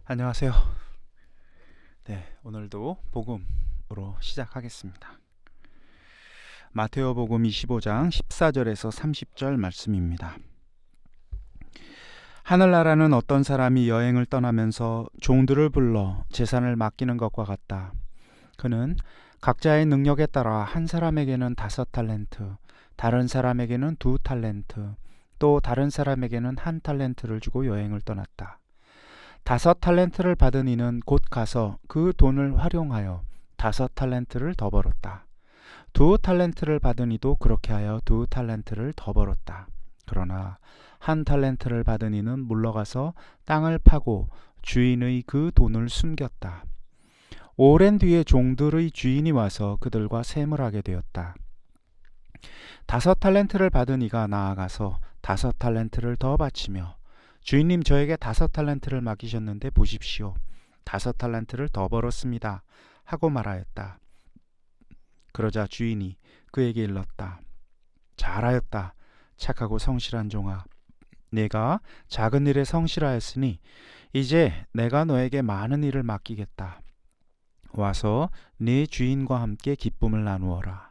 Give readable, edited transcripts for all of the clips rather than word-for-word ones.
안녕하세요. 네, 오늘도 복음으로 시작하겠습니다. 마테오 복음 25장 14절에서 30절 말씀입니다. 하늘나라는 어떤 사람이 여행을 떠나면서 종들을 불러 재산을 맡기는 것과 같다. 그는 각자의 능력에 따라 한 사람에게는 5달란트, 다른 사람에게는 2달란트, 또 다른 사람에게는 1달란트를 주고 여행을 떠났다. 5달란트를 받은 이는 곧 가서 그 돈을 활용하여 5달란트를 더 벌었다. 2달란트를 받은 이도 그렇게 하여 2달란트를 더 벌었다. 그러나 1달란트를 받은 이는 물러가서 땅을 파고 주인의 그 돈을 숨겼다. 오랜 뒤에 종들의 주인이 와서 그들과 셈을 하게 되었다. 5달란트를 받은 이가 나아가서 5달란트를 더 바치며 주인님, 저에게 5달란트를 맡기셨는데 보십시오. 5달란트를 더 벌었습니다. 하고 말하였다. 그러자 주인이 그에게 일렀다. 잘하였다. 착하고 성실한 종아. 내가 작은 일에 성실하였으니 이제 내가 너에게 많은 일을 맡기겠다. 와서 네 주인과 함께 기쁨을 나누어라.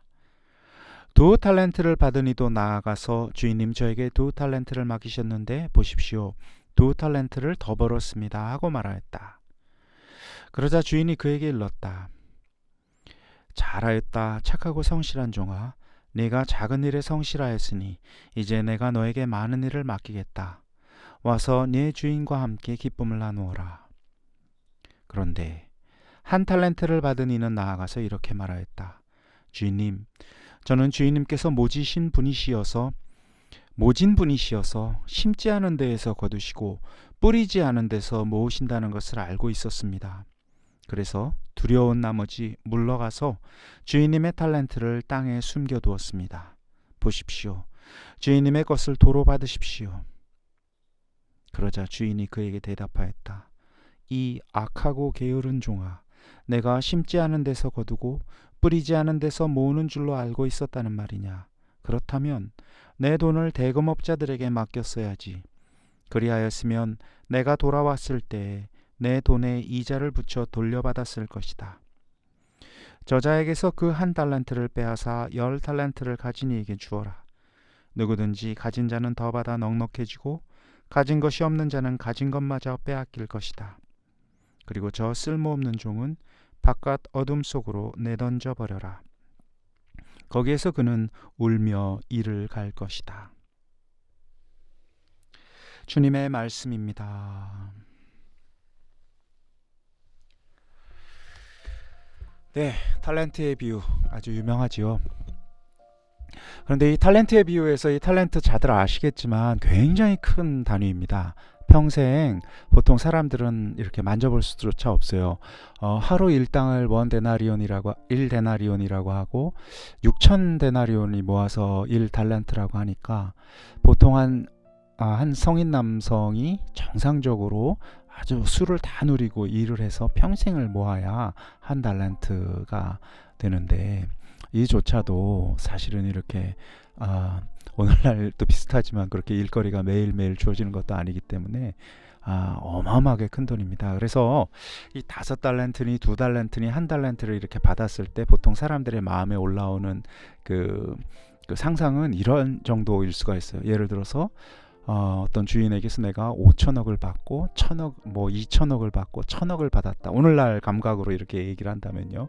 2달란트를 받은 이도 나아가서 주인님, 저에게 2달란트를 맡기셨는데 보십시오. 2달란트를 더 벌었습니다. 하고 말하였다. 그러자 주인이 그에게 일렀다. 잘하였다. 착하고 성실한 종아. 네가 작은 일에 성실하였으니 이제 내가 너에게 많은 일을 맡기겠다. 와서 네 주인과 함께 기쁨을 나누어라. 그런데 1달란트를 받은 이는 나아가서 이렇게 말하였다. 주인님, 저는 주인님께서 모진 분이시어서 심지 않은 데에서 거두시고 뿌리지 않은 데서 모으신다는 것을 알고 있었습니다. 그래서 두려운 나머지 물러가서 주인님의 달란트를 땅에 숨겨두었습니다. 보십시오. 주인님의 것을 도로 받으십시오. 그러자 주인이 그에게 대답하였다. 이 악하고 게으른 종아, 내가 심지 않은 데서 거두고 뿌리지 않은 데서 모으는 줄로 알고 있었다는 말이냐. 그렇다면 내 돈을 대금업자들에게 맡겼어야지. 그리하였으면 내가 돌아왔을 때 내 돈에 이자를 붙여 돌려받았을 것이다. 저자에게서 그 1달란트를 빼앗아 10달란트를 가진 이에게 주어라. 누구든지 가진 자는 더 받아 넉넉해지고 가진 것이 없는 자는 가진 것마저 빼앗길 것이다. 그리고 저 쓸모없는 종은 바깥 어둠 속으로 내던져 버려라. 거기에서 그는 울며 이를 갈 것이다. 주님의 말씀입니다. 네, 탤런트의 비유 아주 유명하지요. 그런데 이 탤런트의 비유에서 이 탤런트 다들 아시겠지만 굉장히 큰 단위입니다. 평생 보통 사람들은 이렇게 만져볼 수조차 없어요. 하루 일당을 1데나리온이라고 하고 6,000데나리온이 모아서 1달란트라고 하니까 보통 한 성인 남성이 정상적으로 아주 수를 다 누리고 일을 해서 평생을 모아야 1달란트가 되는데 이조차도 사실은 이렇게 오늘날도 비슷하지만 그렇게 일거리가 매일매일 주어지는 것도 아니기 때문에 어마어마하게 큰 돈입니다. 그래서 이 5달란트니 2달란트니 1달란트를 이렇게 받았을 때 보통 사람들의 마음에 올라오는 그 상상은 이런 정도일 수가 있어요. 예를 들어서 어떤 주인에게서 내가 5천억을 받고 2천억을 받고 1,000억을 받았다. 오늘날 감각으로 이렇게 얘기를 한다면요.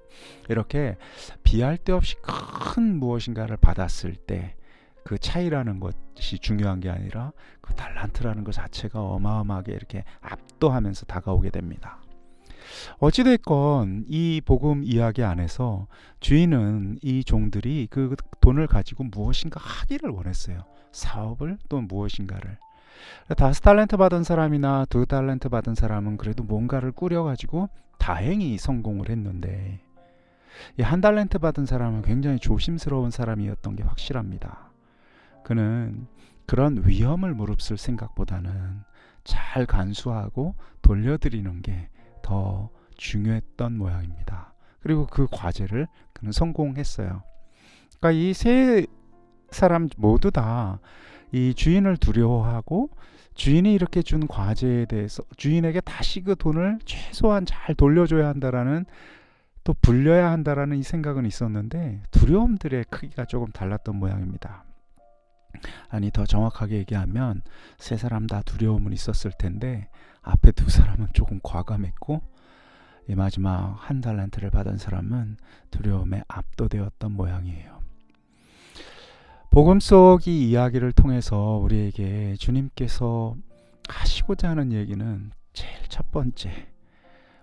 이렇게 비할 데 없이 큰 무엇인가를 받았을 때 그 차이라는 것이 중요한 게 아니라 그 달란트라는 것 자체가 어마어마하게 이렇게 압도하면서 다가오게 됩니다. 어찌됐건 이 복음 이야기 안에서 주인은 이 종들이 그 돈을 가지고 무엇인가 하기를 원했어요. 사업을 또 무엇인가를. 5달란트 받은 사람이나 2달란트 받은 사람은 그래도 뭔가를 꾸려가지고 다행히 성공을 했는데 이 1달란트 받은 사람은 굉장히 조심스러운 사람이었던 게 확실합니다. 그는 그런 위험을 무릅쓸 생각보다는 잘 간수하고 돌려드리는 게 더 중요했던 모양입니다. 그리고 그 과제를 그는 성공했어요. 그러니까 이 세 사람 모두 다 이 주인을 두려워하고 주인이 이렇게 준 과제에 대해서 주인에게 다시 그 돈을 최소한 잘 돌려줘야 한다라는, 또 불려야 한다라는 이 생각은 있었는데 두려움들의 크기가 조금 달랐던 모양입니다. 아니, 더 정확하게 얘기하면 세 사람 다 두려움은 있었을 텐데 앞에 두 사람은 조금 과감했고, 이 마지막 한 달란트를 받은 사람은 두려움에 압도되었던 모양이에요. 복음 속 이 이야기를 통해서 우리에게 주님께서 하시고자 하는 얘기는 제일 첫 번째,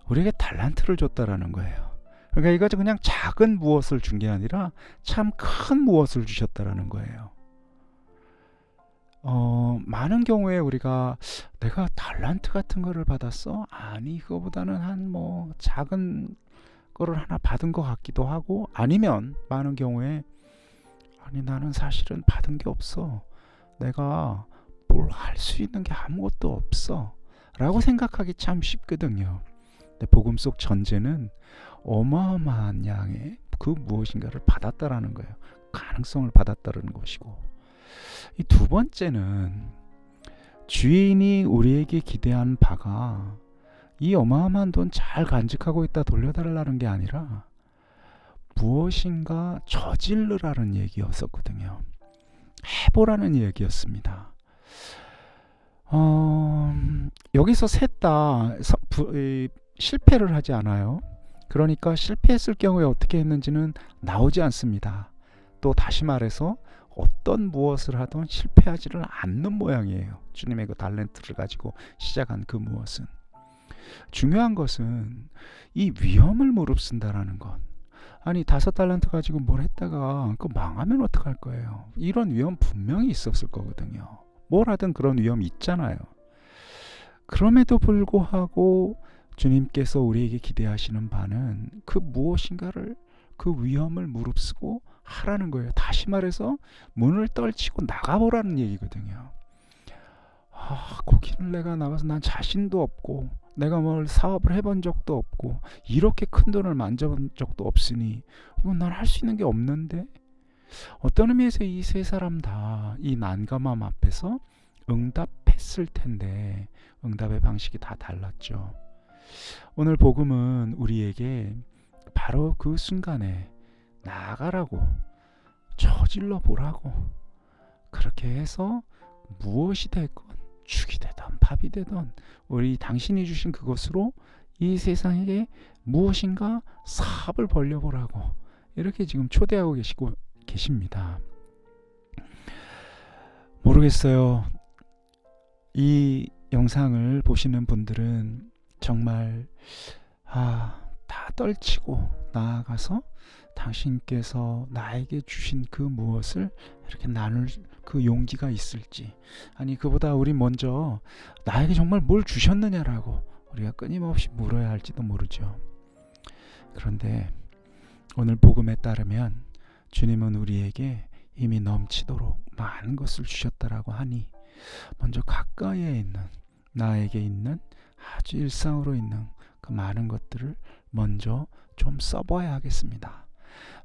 우리에게 달란트를 줬다라는 거예요. 그러니까 이거 그냥 작은 무엇을 준 게 아니라 참 큰 무엇을 주셨다라는 거예요. 많은 경우에 우리가 내가 달란트 같은 거를 받았어? 아니, 그거보다는 한 작은 거를 하나 받은 것 같기도 하고, 아니면 많은 경우에 아니, 나는 사실은 받은 게 없어. 내가 뭘 할 수 있는 게 아무것도 없어. 라고 생각하기 참 쉽거든요. 근데 복음 속 전제는 어마어마한 양의 그 무엇인가를 받았다라는 거예요. 가능성을 받았다는 것이고, 이 두 번째는 주인이 우리에게 기대한 바가 이 어마어마한 돈 잘 간직하고 있다 돌려달라는 게 아니라 무엇인가 저질르라는 얘기였었거든요. 해보라는 얘기였습니다. 여기서 셋 다 실패를 하지 않아요. 그러니까 실패했을 경우에 어떻게 했는지는 나오지 않습니다. 또 다시 말해서 어떤 무엇을 하든 실패하지를 않는 모양이에요. 주님의 그 달란트를 가지고 시작한 그 무엇은. 중요한 것은 이 위험을 무릅쓴다라는 것. 아니, 5달란트 가지고 뭘 했다가 그 망하면 어떡할 거예요. 이런 위험 분명히 있었을 거거든요. 뭘 하든 그런 위험이 있잖아요. 그럼에도 불구하고 주님께서 우리에게 기대하시는 바는 그 무엇인가를, 그 위험을 무릅쓰고 하라는 거예요. 다시 말해서 문을 떨치고 나가보라는 얘기거든요. 거기를 내가 나가서 난 자신도 없고 내가 뭘 사업을 해본 적도 없고 이렇게 큰 돈을 만져본 적도 없으니 이건 난 할 수 있는 게 없는데, 어떤 의미에서 이 세 사람 다 이 난감함 앞에서 응답했을 텐데 응답의 방식이 다 달랐죠. 오늘 복음은 우리에게 바로 그 순간에 나아가라고, 저질러 보라고, 그렇게 해서 무엇이 됐건 죽이 되든 밥이 되든 우리 당신이 주신 그것으로 이 세상에게 무엇인가 사업을 벌려보라고 이렇게 지금 초대하고 계십니다. 모르겠어요. 이 영상을 보시는 분들은 정말 다 떨치고 나아가서 당신께서 나에게 주신 그 무엇을 이렇게 나눌 그 용기가 있을지, 아니 그보다 우리 먼저 나에게 정말 뭘 주셨느냐라고 우리가 끊임없이 물어야 할지도 모르죠. 그런데 오늘 복음에 따르면 주님은 우리에게 이미 넘치도록 많은 것을 주셨다라고 하니 먼저 가까이에 있는, 나에게 있는 아주 일상으로 있는 그 많은 것들을 먼저 좀 써봐야 하겠습니다.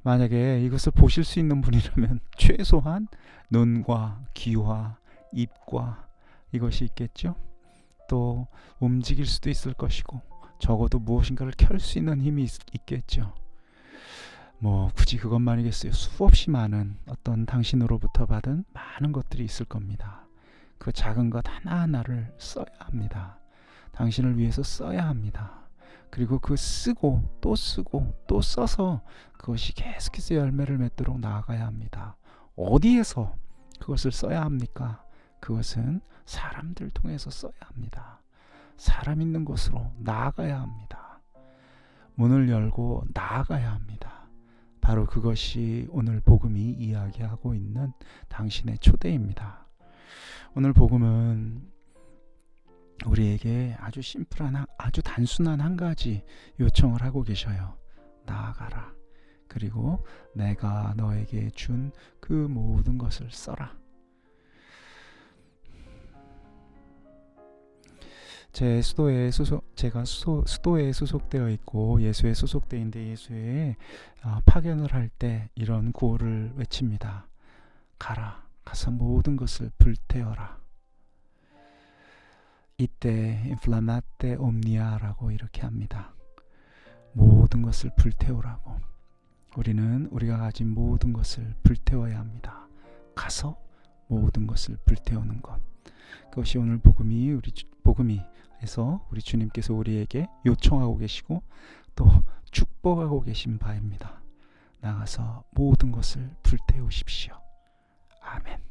만약에 이것을 보실 수 있는 분이라면 최소한 눈과 귀와 입과 이것이 있겠죠. 또 움직일 수도 있을 것이고 적어도 무엇인가를 켤 수 있는 힘이 있겠죠. 굳이 그것만이겠어요. 수없이 많은 어떤 당신으로부터 받은 많은 것들이 있을 겁니다. 그 작은 것 하나하나를 써야 합니다. 당신을 위해서 써야 합니다. 그리고 그 쓰고 또 써서 그것이 계속해서 열매를 맺도록 나아가야 합니다. 어디에서 그것을 써야 합니까? 그것은 사람들 통해서 써야 합니다. 사람 있는 곳으로 나아가야 합니다. 문을 열고 나아가야 합니다. 바로 그것이 오늘 복음이 이야기하고 있는 당신의 초대입니다. 오늘 복음은 우리에게 아주 심플한, 아주 단순한 한 가지 요청을 하고 계셔요. 나아가라. 그리고 내가 너에게 준 그 모든 것을 써라. 제가 수도에 소속되어 있고 예수에 소속되어 있는데, 예수에 파견을 할 때 이런 구호를 외칩니다. 가라. 가서 모든 것을 불태워라. 이때 인플라마테 옴니아라고 이렇게 합니다. 모든 것을 불태우라고. 우리는 우리가 가진 모든 것을 불태워야 합니다. 가서 모든 것을 불태우는 것. 그것이 오늘 복음이 해서 우리 주님께서 우리에게 요청하고 계시고 또 축복하고 계신 바입니다. 나가서 모든 것을 불태우십시오. 아멘.